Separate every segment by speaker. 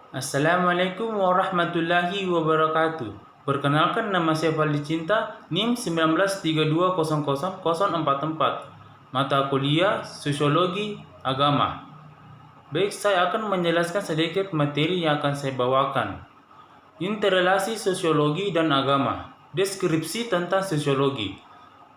Speaker 1: Assalamualaikum warahmatullahi wabarakatuh. Perkenalkan, nama saya Fadli Cinta, NIM 1932000044. Mata kuliah Sosiologi Agama. Baik, saya akan menjelaskan sedikit materi yang akan saya bawakan. Interrelasi sosiologi dan agama. Deskripsi tentang sosiologi.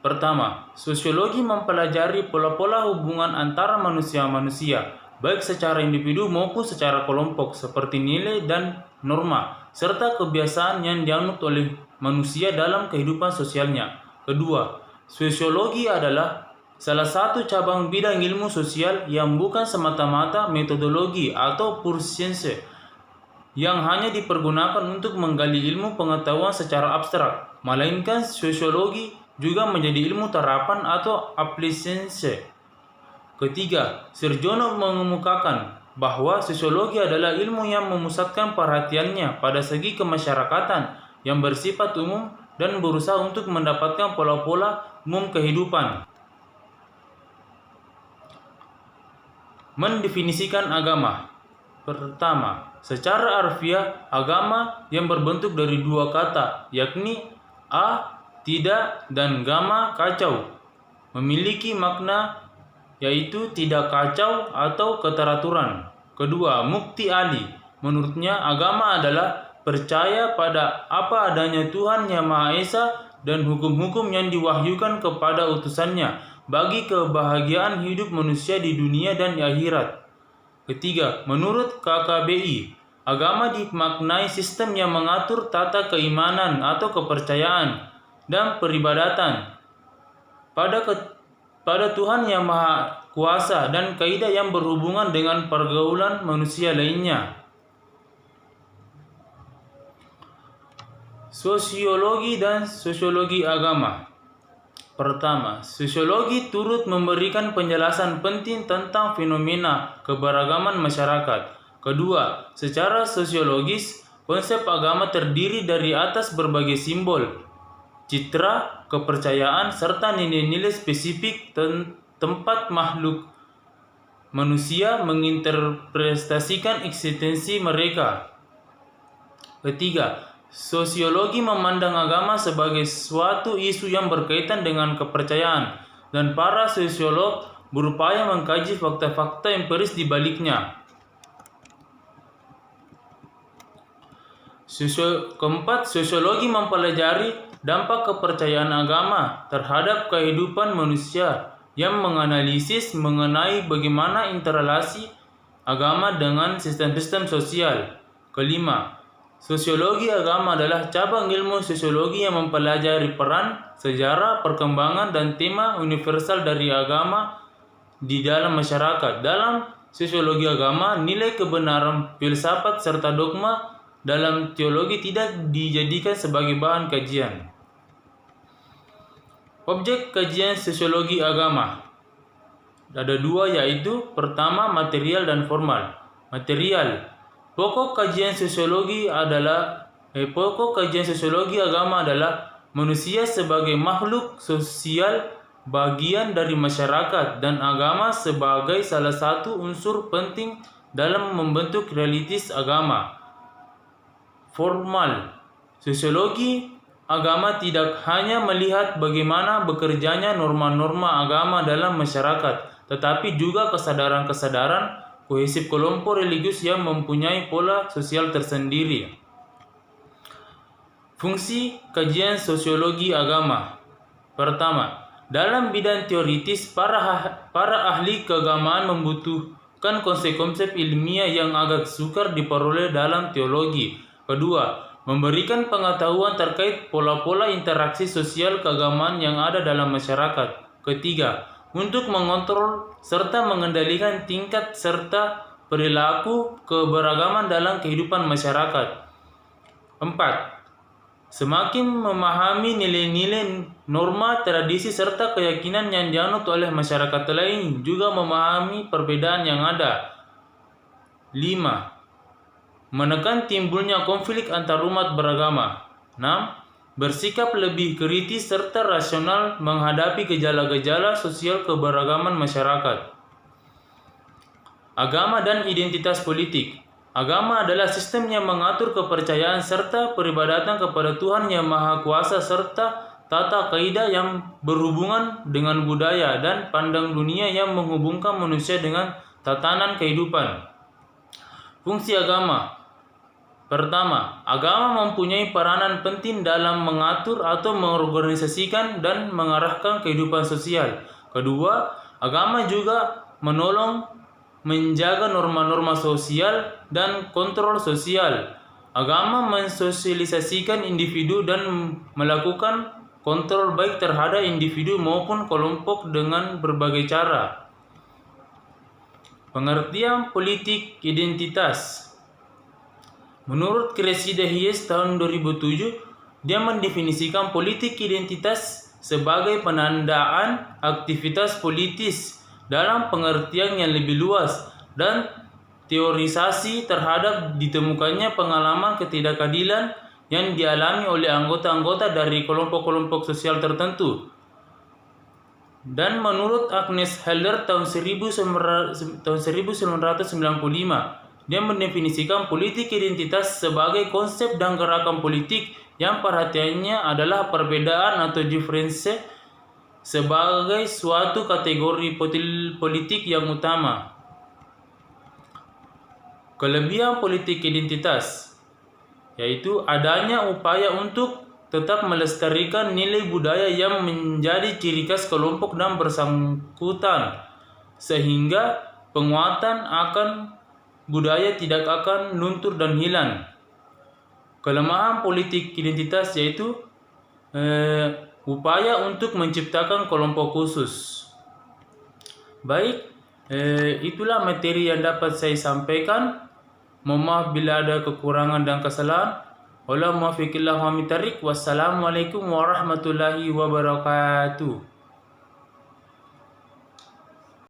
Speaker 1: Pertama, sosiologi mempelajari pola-pola hubungan antara manusia-manusia, baik secara individu maupun secara kelompok, seperti nilai dan norma, serta kebiasaan yang dianut oleh manusia dalam kehidupan sosialnya. Kedua, sosiologi adalah salah satu cabang bidang ilmu sosial yang bukan semata-mata metodologi atau pure science yang hanya dipergunakan untuk menggali ilmu pengetahuan secara abstrak, melainkan sosiologi juga menjadi ilmu terapan atau aplikasi. Ketiga, Surjono mengemukakan bahwa sosiologi adalah ilmu yang memusatkan perhatiannya pada segi kemasyarakatan yang bersifat umum dan berusaha untuk mendapatkan pola-pola umum kehidupan. Mendefinisikan agama. Pertama, secara harfiah, agama yang berbentuk dari dua kata, yakni a, tidak, dan gama, kacau, memiliki makna yaitu tidak kacau atau keteraturan. Kedua, Mukti Ali. Menurutnya, agama adalah percaya pada apa adanya Tuhan Yang Maha Esa dan hukum-hukum yang diwahyukan kepada utusannya bagi kebahagiaan hidup manusia di dunia dan di akhirat. Ketiga, menurut KKBI, agama dimaknai sistem yang mengatur tata keimanan atau kepercayaan dan peribadatan pada Tuhan Yang Maha Kuasa dan kaidah yang berhubungan dengan pergaulan manusia lainnya. Sosiologi dan sosiologi agama. Pertama, sosiologi turut memberikan penjelasan penting tentang fenomena keberagaman masyarakat. Kedua, secara sosiologis, konsep agama terdiri dari atas berbagai simbol, citra, kepercayaan, serta nilai-nilai spesifik tempat makhluk manusia menginterpretasikan eksistensi mereka. Ketiga, sosiologi memandang agama sebagai suatu isu yang berkaitan dengan kepercayaan, dan para sosiolog berupaya mengkaji fakta-fakta empiris di baliknya. Keempat, sosiologi mempelajari dampak kepercayaan agama terhadap kehidupan manusia yang menganalisis mengenai bagaimana interrelasi agama dengan sistem-sistem sosial. Kelima, sosiologi agama adalah cabang ilmu sosiologi yang mempelajari peran, sejarah, perkembangan, dan tema universal dari agama di dalam masyarakat. Dalam sosiologi agama, nilai kebenaran, filsafat, serta dogma dalam teologi tidak dijadikan sebagai bahan kajian. Objek kajian sosiologi agama ada dua, yaitu pertama, material dan formal. Material. Pokok kajian sosiologi agama adalah manusia sebagai makhluk sosial bagian dari masyarakat, dan agama sebagai salah satu unsur penting dalam membentuk realitas agama. Formal. Sosiologi agama tidak hanya melihat bagaimana bekerjanya norma-norma agama dalam masyarakat, tetapi juga kesadaran-kesadaran kohesif kelompok religius yang mempunyai pola sosial tersendiri. Fungsi kajian sosiologi agama. Pertama, dalam bidang teoritis, para ahli keagamaan membutuhkan konsep-konsep ilmiah yang agak sukar diperoleh dalam teologi. Kedua, memberikan pengetahuan terkait pola-pola interaksi sosial keagamaan yang ada dalam masyarakat. Ketiga, untuk mengontrol serta mengendalikan tingkat serta perilaku keberagaman dalam kehidupan masyarakat. 4. Semakin memahami nilai-nilai, norma, tradisi, serta keyakinan yang dianut oleh masyarakat lain, juga memahami perbedaan yang ada. 5. Menekan timbulnya konflik antarumat beragama. 6. Bersikap lebih kritis serta rasional menghadapi gejala-gejala sosial keberagaman masyarakat. Agama dan identitas politik. Agama adalah sistem yang mengatur kepercayaan serta peribadatan kepada Tuhan Yang Maha Kuasa serta tata kaidah yang berhubungan dengan budaya dan pandang dunia yang menghubungkan manusia dengan tatanan kehidupan. Fungsi agama. Pertama, agama mempunyai peranan penting dalam mengatur atau mengorganisasikan dan mengarahkan kehidupan sosial. Kedua, agama juga menolong menjaga norma-norma sosial dan kontrol sosial. Agama mensosialisasikan individu dan melakukan kontrol baik terhadap individu maupun kelompok dengan berbagai cara. Pengertian politik identitas. Menurut Cressida Hayes tahun 2007, dia mendefinisikan politik identitas sebagai penandaan aktivitas politis dalam pengertian yang lebih luas dan teorisasi terhadap ditemukannya pengalaman ketidakadilan yang dialami oleh anggota-anggota dari kelompok-kelompok sosial tertentu. Dan menurut Agnes Heller tahun 1995, dia mendefinisikan politik identitas sebagai konsep dan gerakan politik yang perhatiannya adalah perbedaan atau diferensi sebagai suatu kategori politik yang utama. Kelebihan politik identitas yaitu adanya upaya untuk tetap melestarikan nilai budaya yang menjadi ciri khas kelompok dan bersangkutan, sehingga penguatan akan budaya tidak akan luntur dan hilang. Kelemahan politik identitas yaitu upaya untuk menciptakan kelompok khusus. Baik, itulah materi yang dapat saya sampaikan. Mohon maaf bila ada kekurangan dan kesalahan. Wassalamualaikum warahmatullahi wabarakatuh.